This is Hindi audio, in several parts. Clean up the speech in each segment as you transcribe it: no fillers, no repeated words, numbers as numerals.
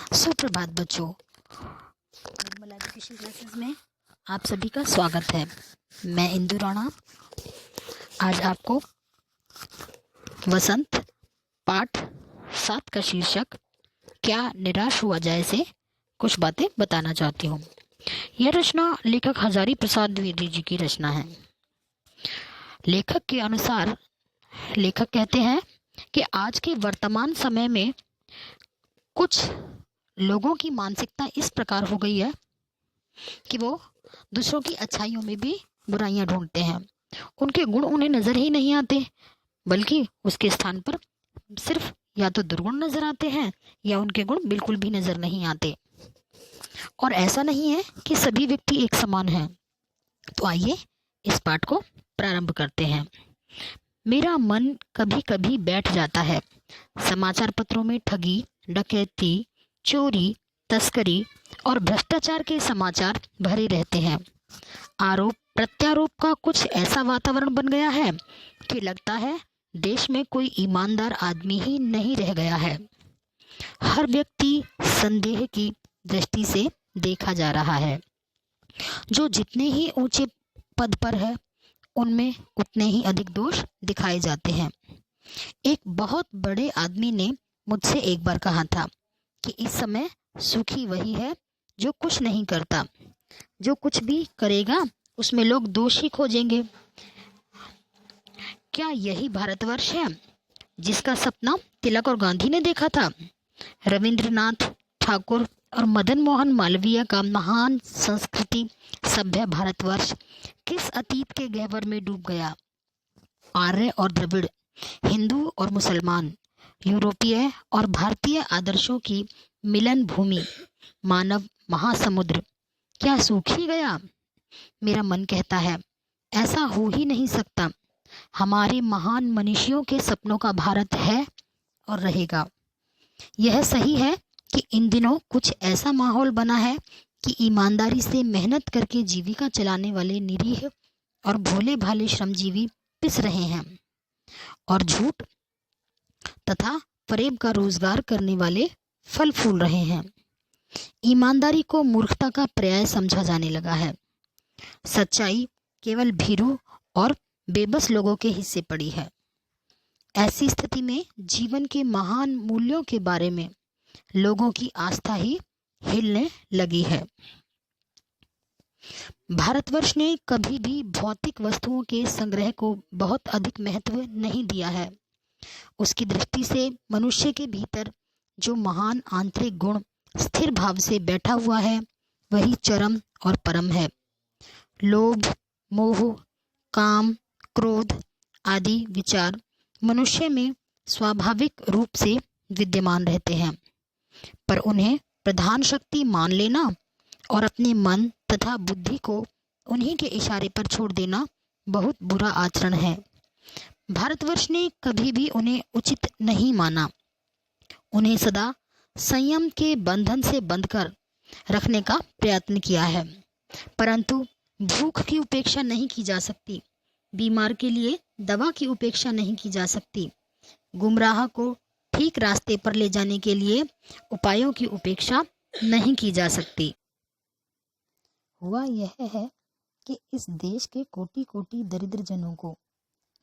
सुप्रभात बच्चों। निर्मल एजुकेशन क्लासेस में आप सभी का स्वागत है। मैं इंदु राणा आज आपको वसंत पाठ 7 का शीर्षक क्या निराश हुआ जाए से कुछ बातें बताना चाहती हूँ। यह रचना लेखक हजारी प्रसाद द्विवेदी जी की रचना है। लेखक के अनुसार लेखक कहते हैं कि आज के वर्तमान समय में कुछ लोगों की मानसिकता इस प्रकार हो गई है कि वो दूसरों की अच्छाइयों में भी बुराइयां ढूंढते हैं। उनके गुण उन्हें नजर ही नहीं आते, बल्कि उसके स्थान पर सिर्फ या तो दुर्गुण नजर आते हैं या उनके गुण बिल्कुल भी नजर नहीं आते। और ऐसा नहीं है कि सभी व्यक्ति एक समान हैं। तो आइए इस पाठ को प्रारंभ करते हैं। मेरा मन कभी कभी बैठ जाता है। समाचार पत्रों में ठगी, डकैती, चोरी, तस्करी और भ्रष्टाचार के समाचार भरे रहते हैं। आरोप प्रत्यारोप का कुछ ऐसा वातावरण बन गया है कि लगता है देश में कोई ईमानदार आदमी ही नहीं रह गया है। हर व्यक्ति संदेह की दृष्टि से देखा जा रहा है। जो जितने ही ऊंचे पद पर है उनमें उतने ही अधिक दोष दिखाए जाते हैं। एक बहुत बड़े आदमी ने मुझसे एक बार कहा था कि इस समय सुखी वही है जो कुछ नहीं करता। जो कुछ भी करेगा उसमें लोग दोष ही खोजेंगे। क्या यही भारतवर्ष है जिसका सपना तिलक और गांधी ने देखा था? रविंद्रनाथ ठाकुर और मदन मोहन मालवीय का महान संस्कृति सभ्य भारतवर्ष किस अतीत के गह्वर में डूब गया? आर्य और द्रविड़, हिंदू और मुसलमान, यूरोपीय और भारतीय आदर्शों की मिलन भूमि, मानव महासमुद्र क्या सूख ही गया? मेरा मन कहता है ऐसा हो ही नहीं सकता। हमारे महान मनीषियों के सपनों का भारत है और रहेगा। यह सही है कि इन दिनों कुछ ऐसा माहौल बना है कि ईमानदारी से मेहनत करके जीविका चलाने वाले निरीह और भोले भाले श्रमजीवी पिस रहे हैं और झूठ तथा फरेब का रोजगार करने वाले फल फूल रहे हैं। ईमानदारी को मूर्खता का पर्याय समझा जाने लगा है। सच्चाई केवल भीरू और बेबस लोगों के हिस्से पड़ी है। ऐसी स्थिति में जीवन के महान मूल्यों के बारे में लोगों की आस्था ही हिलने लगी है। भारतवर्ष ने कभी भी भौतिक वस्तुओं के संग्रह को बहुत अधिक महत्व नहीं दिया है। उसकी दृष्टि से मनुष्य के भीतर जो महान आंतरिक गुण स्थिर भाव से बैठा हुआ है वही चरम और परम है। लोभ, मोह, काम, क्रोध आदि विचार मनुष्य में स्वाभाविक रूप से विद्यमान रहते हैं, पर उन्हें प्रधान शक्ति मान लेना और अपने मन तथा बुद्धि को उन्हीं के इशारे पर छोड़ देना बहुत बुरा आचरण है। भारतवर्ष ने कभी भी उन्हें उचित नहीं माना। उन्हें सदा संयम के बंधन से बंधकर रखने का प्रयत्न किया है, परंतु भूख की उपेक्षा नहीं की जा सकती, बीमार के लिए दवा की उपेक्षा नहीं की जा सकती, गुमराह को ठीक रास्ते पर ले जाने के लिए उपायों की उपेक्षा नहीं की जा सकती। हुआ यह है कि इस देश के कोटि कोटि दरिद्र जनों को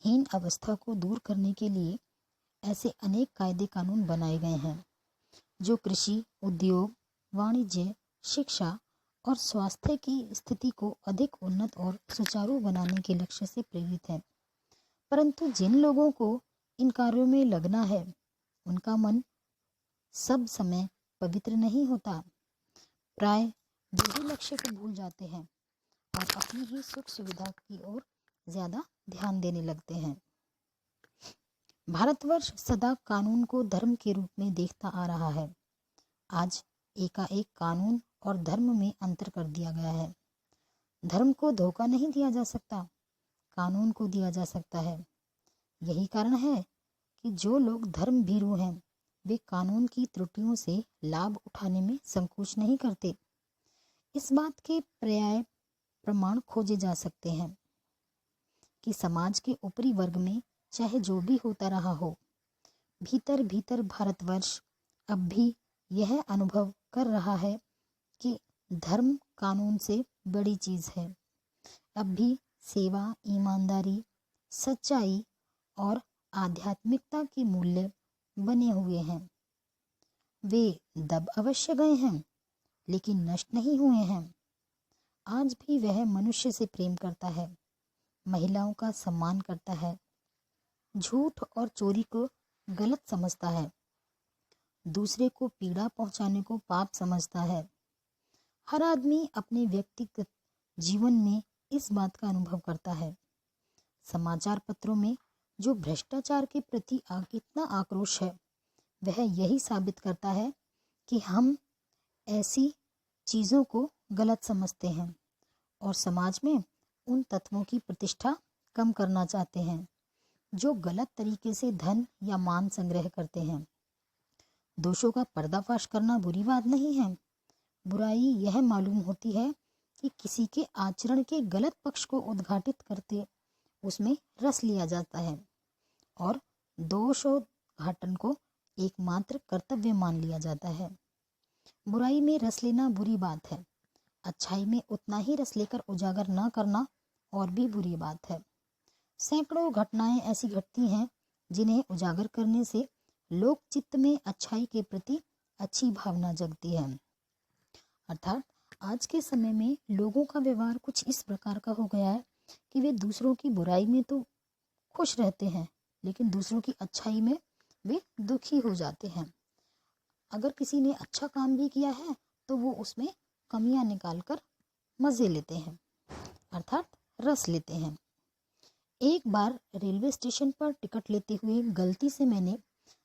हीन अवस्था को दूर करने के लिए ऐसे अनेक कायदे कानून बनाए गए हैं जो कृषि, उद्योग, वाणिज्य, शिक्षा और स्वास्थ्य की स्थिति को अधिक उन्नत और सुचारू बनाने के लक्ष्य से प्रेरित है। परंतु जिन लोगों को इन कार्यों में लगना है उनका मन सब समय पवित्र नहीं होता। प्राय यही लक्ष्य को भूल जाते हैं और अपनी ही सुख सुविधा की ओर ज्यादा ध्यान देने लगते हैं। भारतवर्ष सदा कानून को धर्म के रूप में देखता आ रहा है। आज एकाएक कानून और धर्म में अंतर कर दिया गया है। धर्म को धोखा नहीं दिया जा सकता, कानून को दिया जा सकता है। यही कारण है कि जो लोग धर्म भीरू हैं वे कानून की त्रुटियों से लाभ उठाने में संकोच नहीं करते। इस बात के पर्याय प्रमाण खोजे जा सकते हैं कि समाज के ऊपरी वर्ग में चाहे जो भी होता रहा हो, भीतर भीतर भारतवर्ष अब भी यह अनुभव कर रहा है कि धर्म कानून से बड़ी चीज है। अब भी सेवा, ईमानदारी, सच्चाई और आध्यात्मिकता के मूल्य बने हुए हैं। वे दब अवश्य गए हैं, लेकिन नष्ट नहीं हुए हैं। आज भी वह मनुष्य से प्रेम करता है, महिलाओं का सम्मान करता है, झूठ और चोरी को गलत समझता है, दूसरे को पीड़ा पहुंचाने को पाप समझता है। हर आदमी अपने व्यक्तिगत जीवन में इस बात का अनुभव करता है। समाचार पत्रों में जो भ्रष्टाचार के प्रति इतना आक्रोश है, वह यही साबित करता है कि हम ऐसी चीज़ों को गलत समझते हैं और समाज में उन तत्वों की प्रतिष्ठा कम करना चाहते हैं जो गलत तरीके से धन या मान संग्रह करते हैं। दोषों का पर्दाफाश करना बुरी बात नहीं है। बुराई यह मालूम होती है कि किसी के आचरण के गलत पक्ष को उद्घाटित करते उसमें रस लिया जाता है और दोषोद्घाटन को एकमात्र कर्तव्य मान लिया जाता है। बुराई में रस लेना बुरी बात है। अच्छाई में उतना ही रस लेकर उजागर न करना और भी बुरी बात है। सैकड़ों घटनाएं ऐसी घटती हैं जिन्हें उजागर करने से लोक चित्त में अच्छाई के प्रति अच्छी भावना जगती है। अर्थात आज के समय में लोगों का व्यवहार कुछ इस प्रकार का हो गया है कि वे दूसरों की बुराई में तो खुश रहते हैं, लेकिन दूसरों की अच्छाई में वे दुखी हो जाते हैं। अगर किसी ने अच्छा काम भी किया है तो वो उसमें कमियां निकालकर मजे लेते हैं, अर्थात रस लेते हैं। एक बार रेलवे स्टेशन पर टिकट लेते हुए गलती से मैंने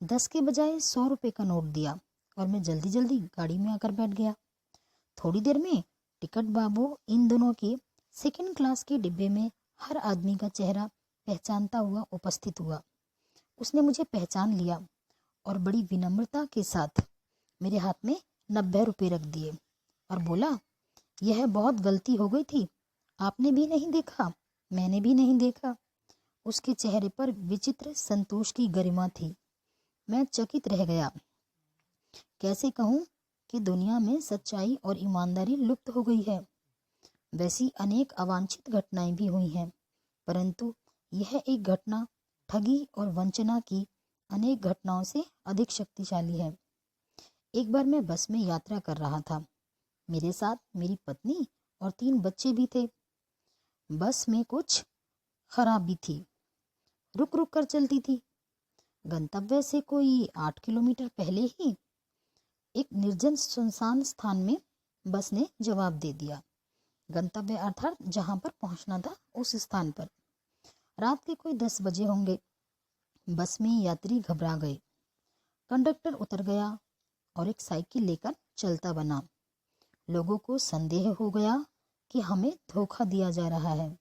10 के बजाय 100 रुपए का नोट दिया और मैं जल्दी जल्दी गाड़ी में आकर बैठ गया। थोड़ी देर में टिकट बाबू इन दोनों के सेकंड क्लास के डिब्बे में हर आदमी का चेहरा पहचानता हुआ उपस्थित हुआ। उसने मुझे पहचान लिया और बड़ी विनम्रता के साथ मेरे हाथ में 90 रुपए रख दिए और बोला, यह बहुत गलती हो गई थी, आपने भी नहीं देखा, मैंने भी नहीं देखा। उसके चेहरे पर विचित्र संतोष की गरिमा थी। मैं चकित रह गया। कैसे कहूँ कि दुनिया में सच्चाई और ईमानदारी लुप्त हो गई है। वैसी अनेक अवांछित घटनाएं भी हुई हैं, परंतु यह एक घटना ठगी और वंचना की अनेक घटनाओं से अधिक शक्तिशाली है। एक बार मैं बस में यात्रा कर रहा था। मेरे साथ मेरी पत्नी और 3 बच्चे भी थे। बस में कुछ खराबी थी, रुक रुक कर चलती थी। गंतव्य से कोई 8 किलोमीटर पहले ही एक निर्जन सुनसान स्थान में बस ने जवाब दे दिया। गंतव्य अर्थात जहां पर पहुंचना था उस स्थान पर। रात के कोई 10 बजे होंगे। बस में यात्री घबरा गए। कंडक्टर उतर गया और एक साइकिल लेकर चलता बना। लोगों को संदेह हो गया कि हमें धोखा दिया जा रहा है।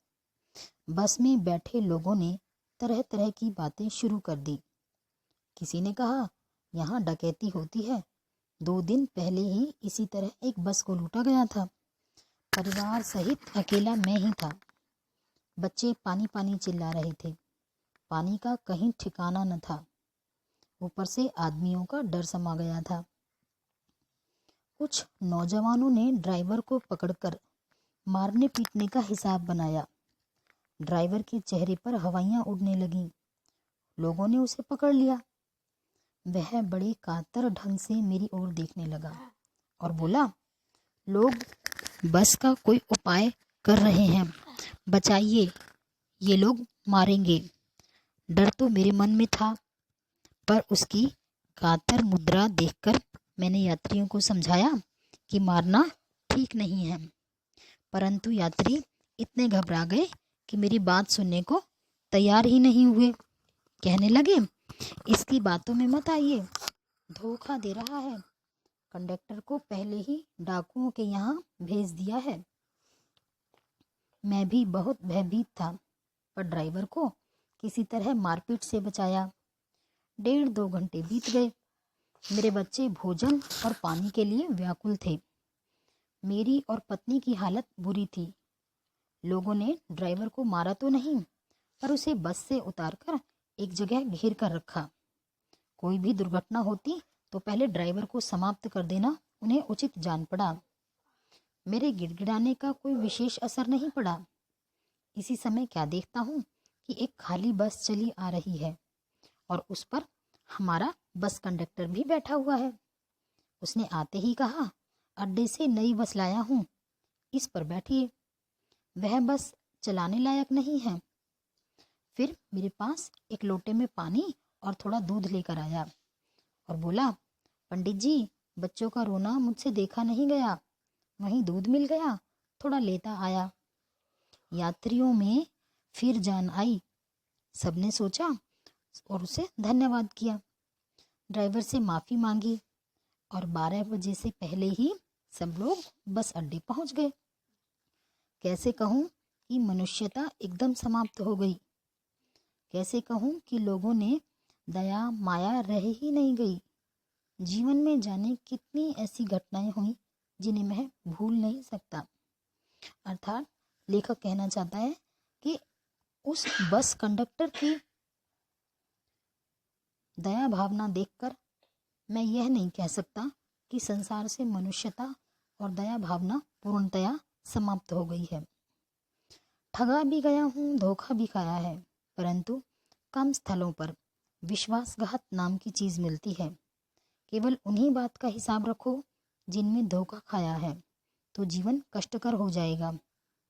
बस में बैठे लोगों ने तरह तरह की बातें शुरू कर दी। किसी ने कहा, यहाँ डकैती होती है, 2 दिन पहले ही इसी तरह एक बस को लूटा गया था। परिवार सहित अकेला मैं ही था। बच्चे पानी पानी चिल्ला रहे थे। पानी का कहीं ठिकाना न था। ऊपर से आदमियों का डर समा गया था। कुछ नौजवानों ने ड्राइवर को पकड़कर मारने पीटने का हिसाब बनाया। ड्राइवर के चेहरे पर हवाइयां उड़ने लगीं। लोगों ने उसे पकड़ लिया। वह बड़े कातर ढंग से मेरी ओर देखने लगा और बोला, लोग बस का कोई उपाय कर रहे हैं, बचाइए, ये लोग मारेंगे। डर तो मेरे मन में था, पर उसकी कातर मुद्रा देखकर मैंने यात्रियों को समझाया कि मारना ठीक नहीं है। परंतु यात्री इतने घबरा गए कि मेरी बात सुनने को तैयार ही नहीं हुए। कहने लगे, इसकी बातों में मत आइए, धोखा दे रहा है। कंडक्टर को पहले ही डाकुओं के यहाँ भेज दिया है। मैं भी बहुत भयभीत था, पर ड्राइवर को किसी तरह मारपीट से बचाया। 1.5-2 घंटे बीत गए। मेरे बच्चे भोजन और पानी के लिए व्याकुल थे। मेरी और पत्नी की हालत बुरी थी। लोगों ने ड्राइवर को मारा तो नहीं, पर उसे बस से उतारकर एक जगह घेर कर रखा। कोई भी दुर्घटना होती तो पहले ड्राइवर को समाप्त कर देना उन्हें उचित जान पड़ा। मेरे गिड़गिड़ाने का कोई विशेष असर नहीं पड़ा। इसी समय क्या देखता हूँ कि एक खाली बस चली आ रही है और उस पर हमारा बस कंडक्टर भी बैठा हुआ है। उसने आते ही कहा, अड्डे से नई बस लाया हूँ, इस पर बैठिए। वह बस चलाने लायक नहीं है। फिर मेरे पास एक लोटे में पानी और थोड़ा दूध लेकर आया और बोला, पंडित जी, बच्चों का रोना मुझसे देखा नहीं गया, वहीं दूध मिल गया, थोड़ा लेता आया। यात्रियों में फिर जान आई। सबने सोचा और उसे धन्यवाद किया। ड्राइवर से माफ़ी मांगी और 12 बजे से पहले ही सब लोग बस अड्डे पहुंच गए। कैसे कहूँ कि मनुष्यता एकदम समाप्त हो गई। कैसे कहूँ कि लोगों ने दया माया रह ही नहीं गई। जीवन में जाने कितनी ऐसी घटनाएं हुई जिन्हें मैं भूल नहीं सकता। अर्थात लेखक कहना चाहता है कि उस बस कंडक्टर की दया भावना देखकर मैं यह नहीं कह सकता कि संसार से मनुष्यता और दया भावना पूर्णतया समाप्त हो गई है। ठगा भी गया हूँ, धोखा भी खाया है, परंतु कम स्थलों पर विश्वासघात नाम की चीज़ मिलती है। केवल उन्हीं बात का हिसाब रखो जिनमें धोखा खाया है, तो जीवन कष्टकर हो जाएगा।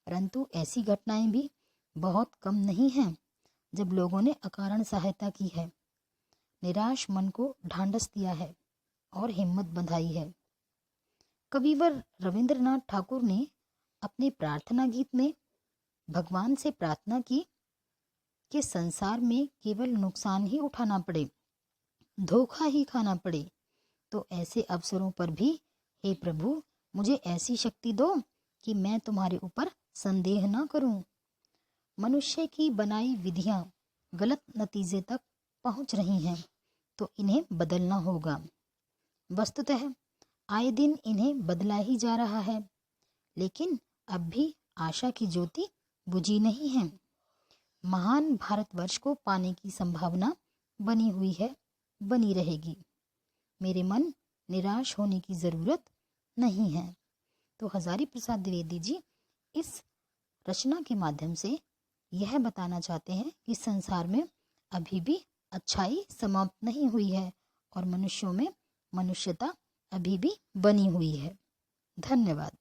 परंतु ऐसी घटनाएं भी बहुत कम नहीं हैं जब लोगों ने अकारण सहायता की है, निराश मन को ढांढस दिया है और हिम्मत बंधाई है। कविवर रविंद्रनाथ ठाकुर ने अपने प्रार्थना गीत में भगवान से प्रार्थना की कि संसार में केवल नुकसान ही उठाना पड़े, धोखा ही खाना पड़े, तो ऐसे अवसरों पर भी हे प्रभु मुझे ऐसी शक्ति दो कि मैं तुम्हारे ऊपर संदेह न करूं। मनुष्य की बनाई विधियां गलत नतीजे तक पहुंच रही हैं, तो इन्हें बदलना होगा। वस्तुतः आए दिन इन्हें बदला ही जा रहा है, लेकिन अब भी आशा की ज्योति बुझी नहीं है। महान भारतवर्ष को पाने की संभावना बनी हुई है, बनी रहेगी। मेरे मन निराश होने की जरूरत नहीं है। तो हजारी प्रसाद द्विवेदी जी इस रचना के माध्यम से यह बताना चाहते हैं कि संसार में अभी भी अच्छाई समाप्त नहीं हुई है और मनुष्यों में मनुष्यता अभी भी बनी हुई है। धन्यवाद।